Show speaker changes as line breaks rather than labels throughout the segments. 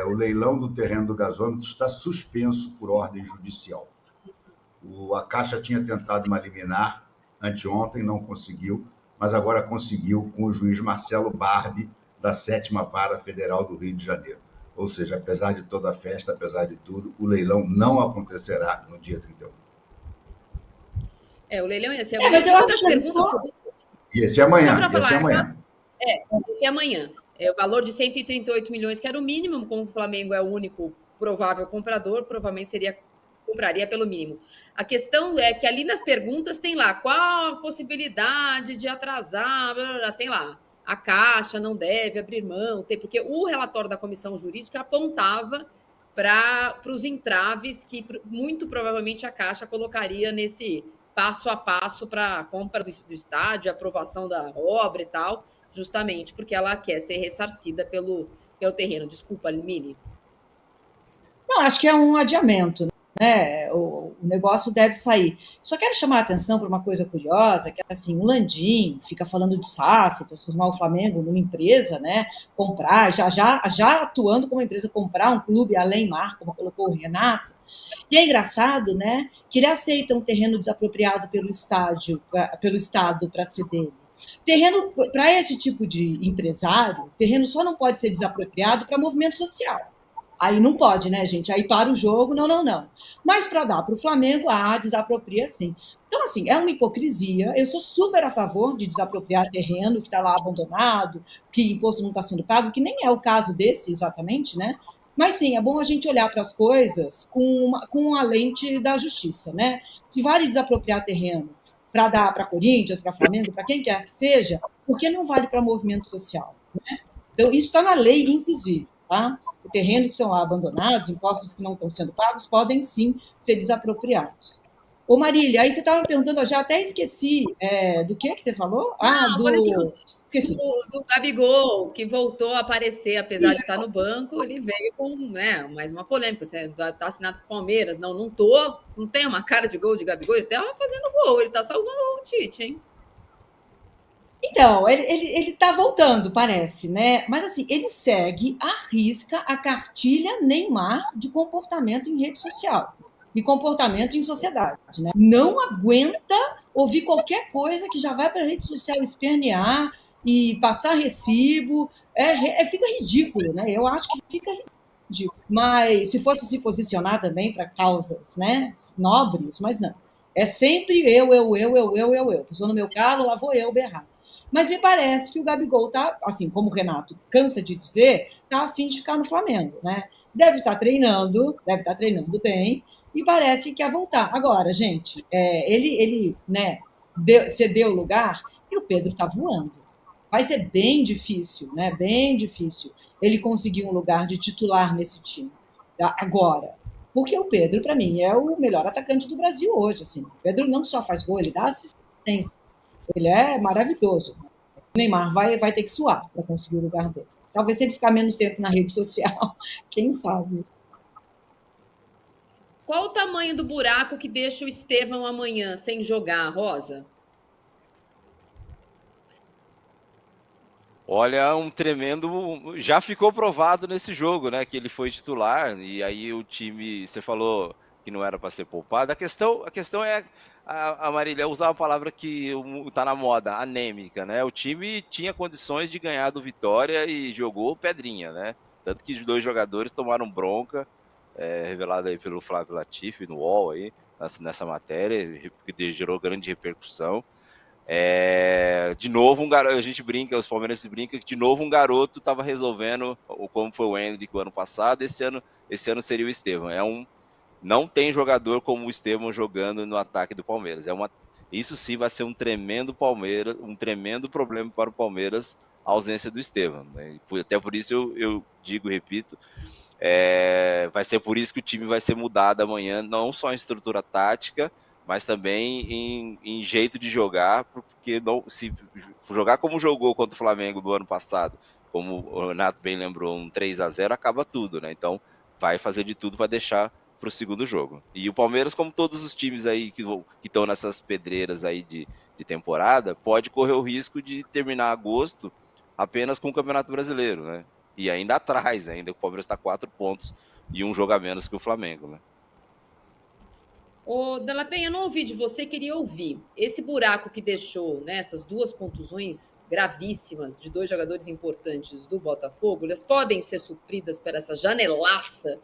o leilão do terreno do gasômetro está suspenso por ordem judicial. A Caixa tinha tentado uma liminar anteontem, não conseguiu, mas agora conseguiu com o juiz Marcelo Barbi, da 7ª Vara Federal do Rio de Janeiro. Ou seja, apesar de toda a festa, apesar de tudo, o leilão não acontecerá no dia 31.
O leilão ia ser amanhã.
Mas eu
uma
acho
das perguntas...
Ia ser amanhã,
Só para falar,
amanhã.
Ia ser amanhã. O valor de 138 milhões, que era o mínimo, como o Flamengo é o único provável comprador, provavelmente compraria pelo mínimo. A questão é que ali nas perguntas tem lá, qual a possibilidade de atrasar, blá, blá, blá, tem lá, a Caixa não deve abrir mão, porque o relatório da comissão jurídica apontava para os entraves que muito provavelmente a Caixa colocaria nesse passo a passo para a compra do estádio, aprovação da obra e tal, justamente porque ela quer ser ressarcida pelo terreno. Desculpa, Mini.
Não, acho que é um adiamento, né? O negócio deve sair. Só quero chamar a atenção para uma coisa curiosa, que é assim, o Landim fica falando de SAF, transformar o Flamengo numa empresa, né? Comprar, já atuando como empresa, comprar um clube além mar, como colocou o Renato. E é engraçado, né, que ele aceita um terreno desapropriado pelo Estado para ceder. Terreno, para esse tipo de empresário, terreno só não pode ser desapropriado para movimento social. Aí não pode, né, gente? Aí para o jogo, não. Mas para dar para o Flamengo, desapropria sim. Então, assim, é uma hipocrisia. Eu sou super a favor de desapropriar terreno que está lá abandonado, que imposto não está sendo pago, que nem é o caso desse exatamente, né? Mas sim, é bom a gente olhar para as coisas com a lente da justiça, né? Se vale desapropriar terreno para dar para Corinthians, para Flamengo, para quem quer que seja, por que não vale para movimento social? Né? Então, isso está na lei, inclusive. Tá? Os terrenos que estão lá abandonados, impostos que não estão sendo pagos, podem sim ser desapropriados. Ô Marília, aí você estava me perguntando, eu já até esqueci do que você falou?
Esqueci. Do Gabigol, que voltou a aparecer, apesar de estar no banco, ele veio com mais uma polêmica. Você está assinado com o Palmeiras? Não tô. Não tem uma cara de gol de Gabigol? Ele estava fazendo gol, ele está salvando o Tite, hein?
Então, ele tá voltando, parece, né? Mas assim, ele segue à risca a cartilha Neymar de comportamento em rede social e comportamento em sociedade, né? Não aguenta ouvir qualquer coisa que já vai para a rede social espernear e passar recibo. Fica ridículo, né? Eu acho que fica ridículo. Mas se fosse se posicionar também para causas, né, nobres, mas não. É sempre eu. Pessoa no meu carro, lá vou eu berrar. Mas me parece que o Gabigol tá, assim como o Renato cansa de dizer, tá a fim de ficar no Flamengo, né? Deve estar treinando bem, e parece que quer voltar. Agora, gente, ele né, cedeu o lugar e o Pedro tá voando. Vai ser bem difícil, né? Bem difícil ele conseguir um lugar de titular nesse time. Agora, porque o Pedro, para mim, é o melhor atacante do Brasil hoje. Assim. O Pedro não só faz gol, ele dá assistências. Ele é maravilhoso. O Neymar vai ter que suar para conseguir o lugar dele. Talvez se ele ficar menos tempo na rede social, quem sabe.
Qual o tamanho do buraco que deixa o Estevão amanhã sem jogar, Rosa?
Olha, um tremendo... Já ficou provado nesse jogo, né? Que ele foi titular, e aí o time... Você falou que não era para ser poupado. A questão é... A Marília usar uma palavra que tá na moda, anêmica, né? O time tinha condições de ganhar do Vitória e jogou pedrinha, né? Tanto que os dois jogadores tomaram bronca, revelado aí pelo Flávio Latifi no UOL aí, nessa matéria, que gerou grande repercussão. De novo, a gente brinca, os palmeirenses brincam que de novo um garoto estava resolvendo, como foi o Endrick o ano passado, esse ano seria o Estevão. Não tem jogador como o Estevão jogando no ataque do Palmeiras. Isso sim vai ser um tremendo problema para o Palmeiras, a ausência do Estevão. Né? Até por isso eu digo e repito, vai ser por isso que o time vai ser mudado amanhã, não só em estrutura tática, mas também em jeito de jogar, porque se jogar como jogou contra o Flamengo do ano passado, como o Renato bem lembrou, um 3-0, acaba tudo, né? Então vai fazer de tudo para deixar para o segundo jogo. E o Palmeiras, como todos os times aí que estão nessas pedreiras aí de temporada, pode correr o risco de terminar agosto apenas com o Campeonato Brasileiro, né? E ainda atrás, ainda o Palmeiras está 4 pontos e um jogo a menos que o Flamengo, né?
Ô, Della Penha, eu não ouvi de você, queria ouvir. Esse buraco que deixou, né, essas duas contusões gravíssimas de dois jogadores importantes do Botafogo, elas podem ser supridas por essa janelaça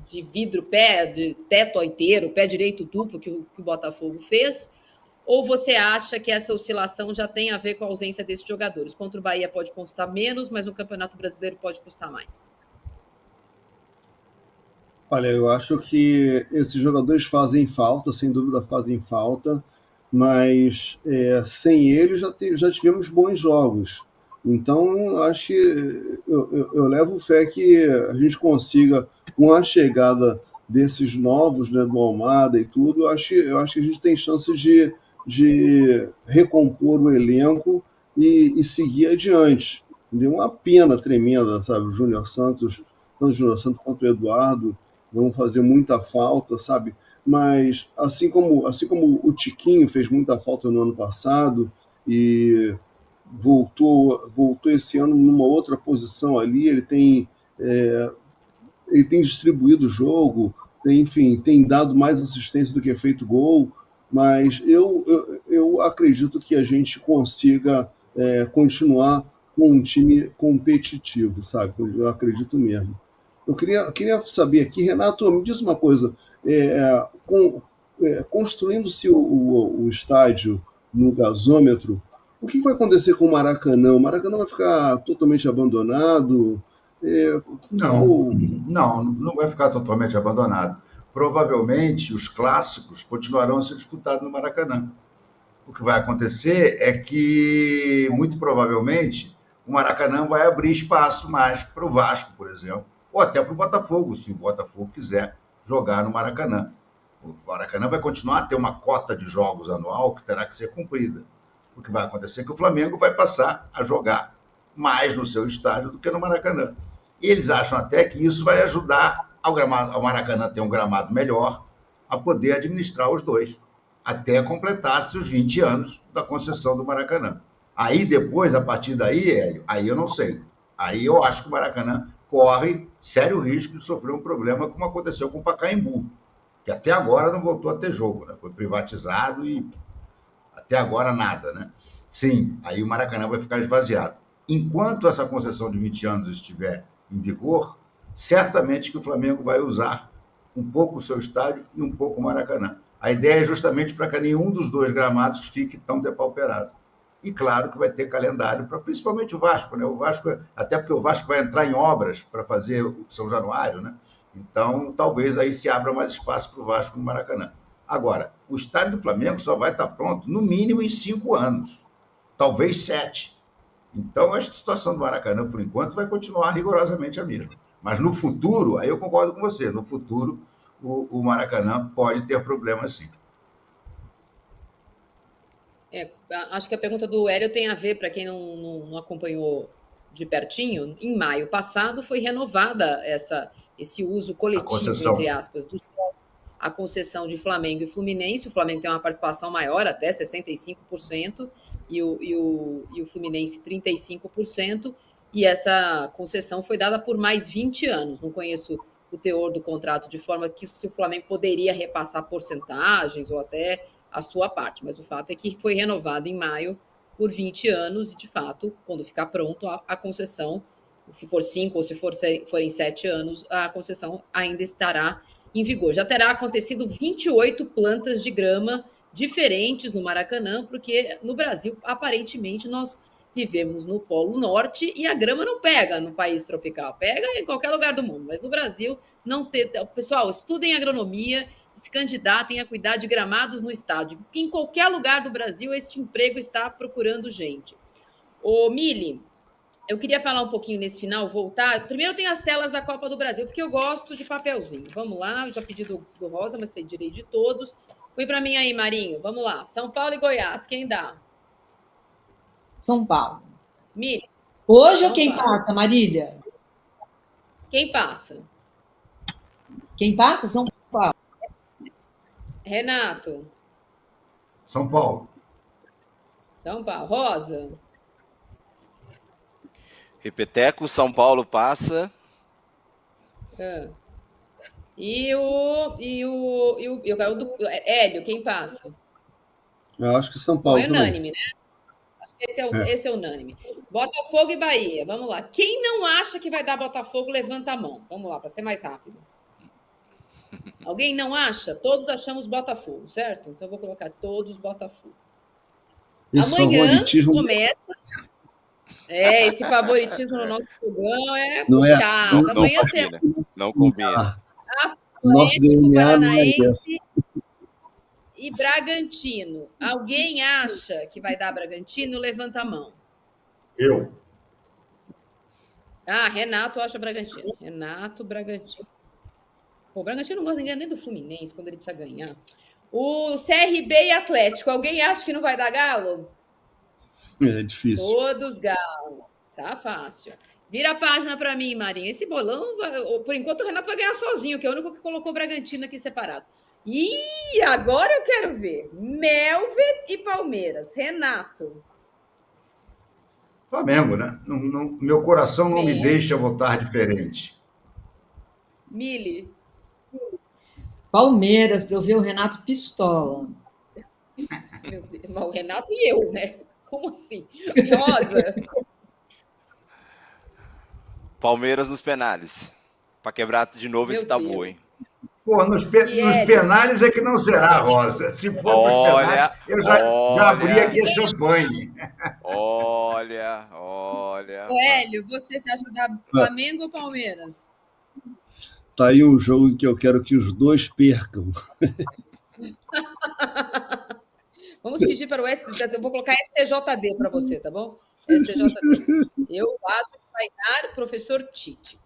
de vidro, pé, de teto inteiro, pé direito duplo que o Botafogo fez? Ou você acha que essa oscilação já tem a ver com a ausência desses jogadores? Contra o Bahia pode custar menos, mas no Campeonato Brasileiro pode custar mais.
Olha, eu acho que esses jogadores fazem falta, sem dúvida fazem falta, mas sem eles já tivemos bons jogos. Então, acho que eu levo fé que a gente consiga, com a chegada desses novos, né, do Almada e tudo, eu acho que a gente tem chances de recompor o elenco e seguir adiante. Deu uma pena tremenda, sabe? O Júnior Santos, tanto o Júnior Santos quanto o Eduardo, vão fazer muita falta, sabe? Mas assim como o Tiquinho fez muita falta no ano passado e voltou esse ano numa outra posição ali, ele tem distribuído o jogo, enfim, tem dado mais assistência do que feito gol, mas eu acredito que a gente consiga continuar com um time competitivo, sabe? Eu acredito mesmo. Queria saber aqui, Renato, me diz uma coisa. Construindo-se o estádio no gasômetro, o que vai acontecer com o Maracanã? O Maracanã vai ficar totalmente abandonado? É,
Não,
qual-
não vai ficar totalmente abandonado. Provavelmente os clássicos continuarão a ser disputados no Maracanã. O que vai acontecer é que, muito provavelmente, o Maracanã vai abrir espaço mais para o Vasco, por exemplo, ou até para o Botafogo, se o Botafogo quiser jogar no Maracanã. O Maracanã vai continuar a ter uma cota de jogos anual que terá que ser cumprida. O que vai acontecer é que o Flamengo vai passar a jogar mais no seu estádio do que no Maracanã. E eles acham até que isso vai ajudar ao Maracanã ter um gramado melhor, a poder administrar os dois, até completar-se os 20 anos da concessão do Maracanã. Aí depois, a partir daí, Hélio, aí eu não sei. Aí eu acho que o Maracanã corre sério risco de sofrer um problema como aconteceu com o Pacaembu, que até agora não voltou a ter jogo, né? Foi privatizado e até agora nada, né? Sim, aí o Maracanã vai ficar esvaziado. Enquanto essa concessão de 20 anos estiver em vigor, certamente que o Flamengo vai usar um pouco o seu estádio e um pouco o Maracanã. A ideia é justamente para que nenhum dos dois gramados fique tão depauperado. E claro que vai ter calendário para principalmente o Vasco, né? O Vasco, até porque o Vasco vai entrar em obras para fazer o São Januário, né? Então, talvez aí se abra mais espaço para o Vasco no Maracanã. Agora, o estádio do Flamengo só vai estar pronto no mínimo em 5 anos, talvez 7. Então, a situação do Maracanã, por enquanto, vai continuar rigorosamente a mesma. Mas no futuro, aí eu concordo com você, no futuro o Maracanã pode ter problemas sim.
Acho que a pergunta do Hélio tem a ver, para quem não acompanhou de pertinho, em maio passado foi renovada esse uso coletivo, entre aspas, a concessão de Flamengo e Fluminense. O Flamengo tem uma participação maior, até 65%, e o Fluminense 35%, e essa concessão foi dada por mais 20 anos. Não conheço o teor do contrato, de forma que se o Flamengo poderia repassar porcentagens ou até a sua parte, mas o fato é que foi renovado em maio por 20 anos e, de fato, quando ficar pronto, a concessão, se for 5 ou se forem 7 anos, a concessão ainda estará em vigor. Já terá acontecido 28 plantas de grama diferentes no Maracanã, porque no Brasil, aparentemente, nós vivemos no Polo Norte e a grama não pega no país tropical, pega em qualquer lugar do mundo, mas no Brasil não tem. Pessoal, estudem agronomia, se candidatem a cuidar de gramados no estádio. Em qualquer lugar do Brasil, este emprego está procurando gente. Ô, Mili, eu queria falar um pouquinho nesse final, voltar. Primeiro tem as telas da Copa do Brasil, porque eu gosto de papelzinho. Vamos lá, eu já pedi do Rosa, mas pedirei de todos. Põe para mim aí, Marinho. Vamos lá. São Paulo e Goiás, quem dá?
São Paulo.
Mili.
Hoje ou quem passa, Marília?
Quem passa?
Quem passa? São Paulo.
Renato.
São Paulo.
São Paulo. Rosa.
Repeteco, São Paulo passa.
Eu quero do Hélio, quem passa?
Eu acho que São
Bom,
Paulo
é
também.
unânime, né? Esse é unânime. Botafogo e Bahia. Vamos lá. Quem não acha que vai dar Botafogo, levanta a mão. Vamos lá, para ser mais rápido. Alguém não acha? Todos achamos Botafogo, certo? Então eu vou colocar todos Botafogo.
Esse
Amanhã
favoritismo
começa. Esse favoritismo no nosso fogão é
não é.
puxado.
Não
Amanhã
combina. Não combina.
Nosso
Atlético
DNA não é
Paranaense e Bragantino. Alguém acha que vai dar Bragantino? Levanta a mão.
Eu.
Renato acha Bragantino. Renato, Bragantino. Pô, o Bragantino não gosta de ganhar nem do Fluminense quando ele precisa ganhar. O CRB e Atlético. Alguém acha que não vai dar Galo?
É difícil.
Todos Galo. Tá fácil. Vira a página para mim, Marinha. Esse bolão, por enquanto, o Renato vai ganhar sozinho, que é o único que colocou o Bragantino aqui separado. E agora eu quero ver Melvet e Palmeiras. Renato.
Flamengo, né? Meu coração não me deixa votar diferente.
Mili.
Palmeiras, para eu ver o Renato pistola.
Meu Deus, o Renato e eu, né? Como assim? Rosa.
Palmeiras nos penais. Para quebrar de novo esse tabu, hein?
Pô, nos penais é que não será, Rosa. Se for nos penais, eu já abri aqui a champanhe.
Olha.
Hélio, você acha da Flamengo ou Palmeiras?
Tá aí um jogo em que eu quero que os dois percam.
Vamos pedir para o STJD. Eu vou colocar STJD para você, tá bom? STJD. Eu acho que vai dar o professor Tite.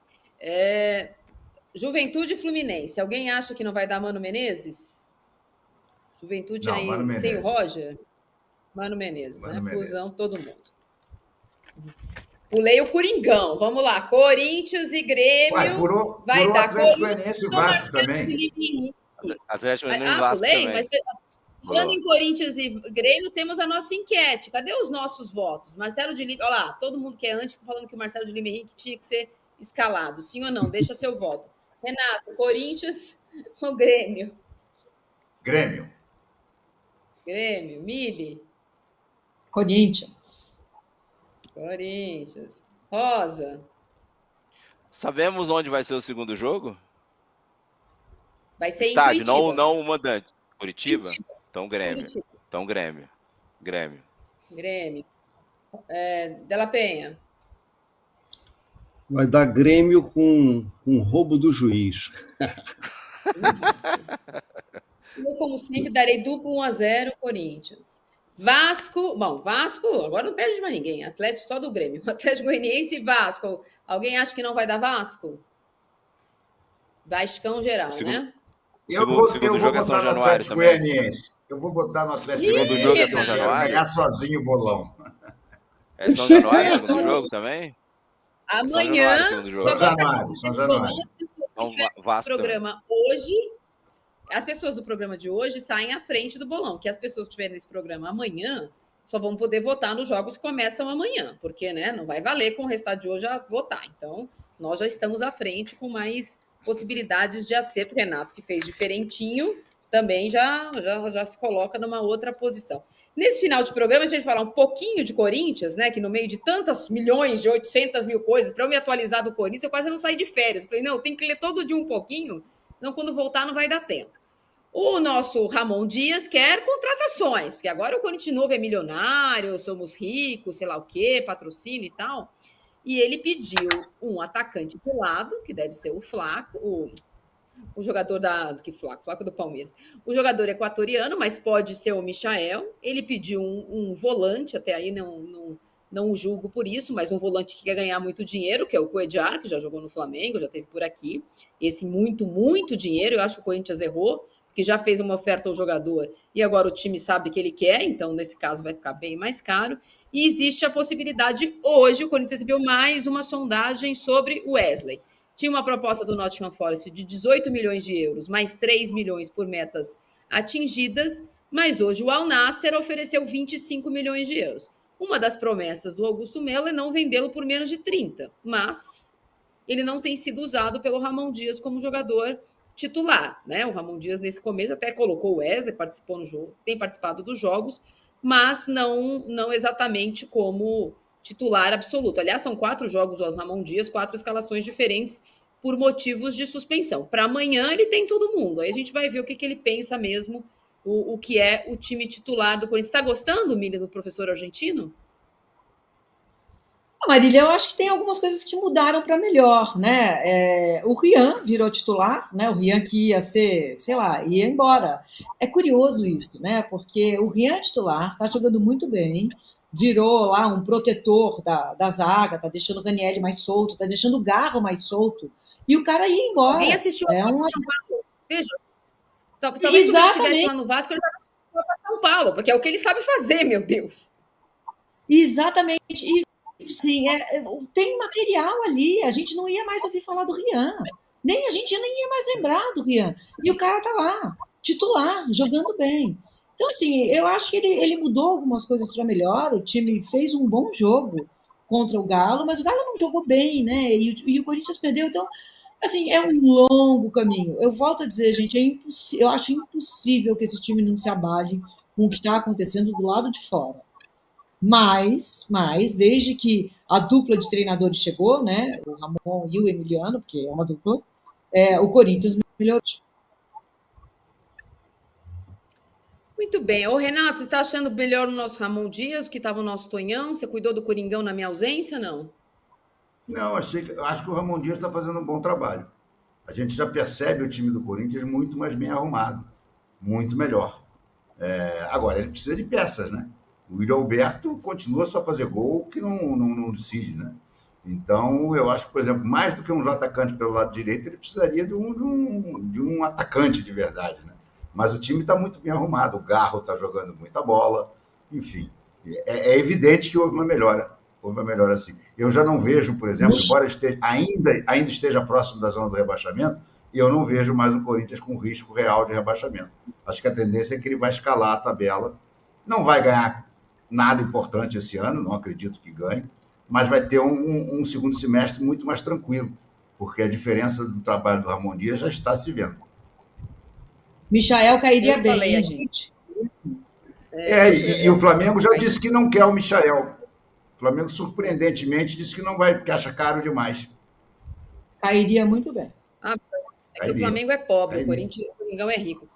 Juventude Fluminense. Alguém acha que não vai dar Mano Menezes? Juventude
não,
aí
Mano
sem
Menezes.
o Roger? Mano Menezes,
Mano
né?
Menezes.
Fusão, todo mundo. Pulei o Coringão. Vamos lá. Corinthians e Grêmio.
Vai dar Atlético Goianiense e Vasco também.
Atlético Goianiense e Vasco
pulei,
também.
mas falando em Corinthians e Grêmio, temos a nossa enquete. Cadê os nossos votos? Marcelo de Lima. Olha lá, todo mundo que é antes está falando que o Marcelo de Lima Henrique tinha que ser escalado. Sim ou não? Deixa seu voto. Renato, Corinthians ou Grêmio?
Grêmio.
Mili?
Corinthians.
Rosa?
Sabemos onde vai ser o segundo jogo?
Vai ser
estádio,
em Curitiba.
não o mandante. Curitiba? Então Grêmio.
Curitiba.
Então Grêmio.
Della Penha?
Vai dar Grêmio com um roubo do juiz.
Eu, como sempre, darei duplo 1-0 Corinthians. Vasco, agora não perde mais ninguém. Atlético só do Grêmio. Atlético Goianiense e Vasco. Alguém acha que não vai dar Vasco? Vascão geral, né?
Segundo jogo é São Januário também.
Eu vou botar no Atlético
Goianiense. Segundo jogo é São Januário?
Ganhar sozinho o bolão.
É São Januário o segundo jogo também?
Amanhã,
São Januário.
Programa hoje, as pessoas do programa de hoje saem à frente do bolão, que as pessoas que estiverem nesse programa amanhã só vão poder votar nos jogos que começam amanhã, porque não vai valer com o resultado de hoje a votar. Então, nós já estamos à frente com mais possibilidades de acerto. Renato, que fez diferentinho, também já se coloca numa outra posição. Nesse final de programa, a gente vai falar um pouquinho de Corinthians, né? Que no meio de tantas milhões, de 800 mil coisas, para eu me atualizar do Corinthians, eu quase não saí de férias. Eu falei, não, tem que ler todo dia um pouquinho, senão quando voltar não vai dar tempo. O nosso Ramon Dias quer contratações, porque agora o Corinthians novo é milionário, somos ricos, sei lá o quê, patrocínio e tal. E ele pediu um atacante do lado, que deve ser o Flaco, o jogador Flaco do Palmeiras. O jogador equatoriano, mas pode ser o Michael. Ele pediu um volante, até aí não o julgo por isso, mas um volante que quer ganhar muito dinheiro, que é o Cuéllar, que já jogou no Flamengo, já esteve por aqui. Esse muito, muito dinheiro, eu acho que o Corinthians errou, porque já fez uma oferta ao jogador e agora o time sabe que ele quer, então nesse caso vai ficar bem mais caro. E existe a possibilidade, hoje o Corinthians recebeu mais uma sondagem sobre o Wesley. Tinha uma proposta do Nottingham Forest de 18 milhões de euros, mais 3 milhões por metas atingidas, mas hoje o Al Nassr ofereceu 25 milhões de euros. Uma das promessas do Augusto Melo é não vendê-lo por menos de 30, mas ele não tem sido usado pelo Ramon Dias como jogador titular, né? O Ramon Dias, nesse começo, até colocou o Wesley, participou no jogo, tem participado dos jogos, mas não exatamente como titular absoluto. Aliás, são 4 jogos do Ramon Dias, 4 escalações diferentes por motivos de suspensão. Para amanhã ele tem todo mundo. Aí a gente vai ver o que ele pensa mesmo, o que é o time titular do Corinthians. Está gostando, Mili, do professor argentino?
Marília, eu acho que tem algumas coisas que mudaram para melhor, né? O Rian virou titular, né? O Rian que ia ser, sei lá, ia embora. É curioso isso, né? Porque o Rian titular está jogando muito bem, virou lá um protetor da zaga, tá deixando o Ranieri mais solto, tá deixando o Garro mais solto, e o cara ia embora.
Alguém assistiu
a
São Paulo? Veja, talvez se ele estivesse lá no Vasco, ele estava para São Paulo, porque é o que ele sabe fazer, meu Deus.
Exatamente. E sim, tem material ali. A gente não ia mais ouvir falar do Rian. A gente nem ia mais lembrar do Rian. E o cara tá lá, titular, jogando bem. Então, assim, eu acho que ele mudou algumas coisas para melhor. O time fez um bom jogo contra o Galo, mas o Galo não jogou bem, né? E o Corinthians perdeu. Então, assim, é um longo caminho. Eu volto a dizer, gente, eu acho impossível que esse time não se abale com o que está acontecendo do lado de fora. Mas, desde que a dupla de treinadores chegou, né, o Ramon e o Emiliano, porque é uma dupla, o Corinthians melhorou.
Muito bem. Ô, Renato, você está achando melhor o nosso Ramon Dias, que estava o nosso Tonhão? Você cuidou do Coringão na minha ausência, não?
Não, acho que o Ramon Dias está fazendo um bom trabalho. A gente já percebe o time do Corinthians muito mais bem arrumado, muito melhor. Agora, ele precisa de peças, né? O Yuri Alberto continua só a fazer gol que não decide, né? Então, eu acho que, por exemplo, mais do que um atacante pelo lado direito, ele precisaria de um atacante de verdade, né? Mas o time está muito bem arrumado, o Garro está jogando muita bola, enfim. É evidente que houve uma melhora assim. Eu já não vejo, por exemplo, embora ainda esteja próximo da zona do rebaixamento, eu não vejo mais o Corinthians com risco real de rebaixamento. Acho que a tendência é que ele vai escalar a tabela, não vai ganhar nada importante esse ano, não acredito que ganhe, mas vai ter um segundo semestre muito mais tranquilo, porque a diferença do trabalho do Ramon Dias já está se vendo.
Michael cairia bem, hein, gente?
E o Flamengo já disse que não quer o Michael. O Flamengo, surpreendentemente, disse que não vai, porque acha caro demais.
Cairia muito bem.
O Flamengo é pobre, o Coringão é rico.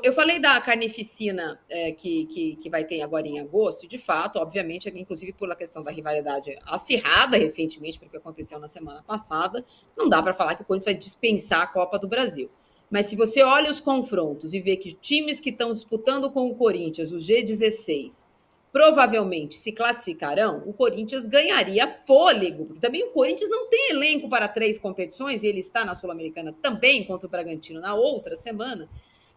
Eu falei da carnificina que vai ter agora em agosto, e de fato, obviamente, inclusive pela questão da rivalidade acirrada recentemente, porque aconteceu na semana passada, não dá para falar que o Corinthians vai dispensar a Copa do Brasil. Mas se você olha os confrontos e vê que times que estão disputando com o Corinthians, o G16, provavelmente se classificarão, o Corinthians ganharia fôlego, porque também o Corinthians não tem elenco para 3 competições, e ele está na Sul-Americana também contra o Bragantino na outra semana,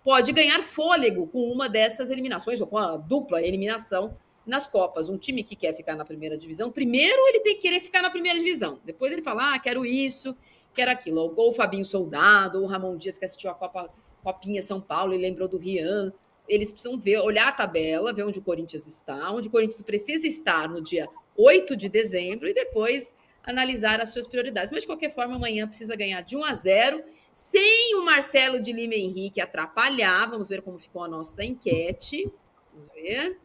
pode ganhar fôlego com uma dessas eliminações, ou com a dupla eliminação nas Copas. Um time que quer ficar na primeira divisão, primeiro ele tem que querer ficar na primeira divisão, depois ele fala, quero isso, quero aquilo. Ou o Fabinho Soldado, ou o Ramon Dias, que assistiu a Copinha São Paulo e lembrou do Rian. Eles precisam olhar a tabela, ver onde o Corinthians está, onde o Corinthians precisa estar no dia 8 de dezembro e depois analisar as suas prioridades. Mas, de qualquer forma, amanhã precisa ganhar de 1-0, sem o Marcelo de Lima Henrique atrapalhar. Vamos ver como ficou a nossa enquete. Vamos ver.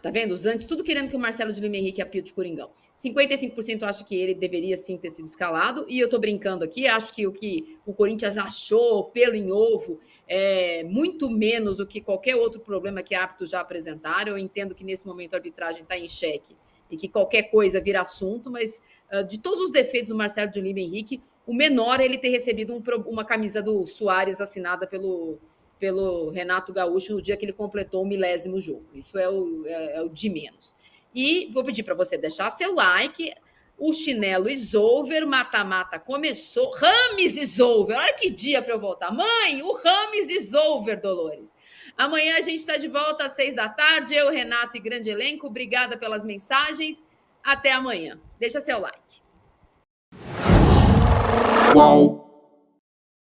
Tá vendo? Os antes, tudo querendo que o Marcelo de Lima Henrique apite o Coringão. 55% acho que ele deveria sim ter sido escalado, e eu tô brincando aqui, acho que o Corinthians achou pelo em ovo é muito menos do que qualquer outro problema que árbitros já apresentaram. Eu entendo que nesse momento a arbitragem está em xeque e que qualquer coisa vira assunto, mas de todos os defeitos do Marcelo de Lima Henrique, o menor é ele ter recebido uma camisa do Suárez assinada pelo Renato Gaúcho no dia que ele completou o 1000º jogo. Isso é o de menos. E vou pedir para você deixar seu like. O chinelo is over, mata-mata começou. Rames is over. Olha que dia para eu voltar. Mãe, o Rames is over, Dolores. Amanhã a gente está de volta às 18h. Eu, Renato e grande elenco. Obrigada pelas mensagens. Até amanhã. Deixa seu like.
Qual?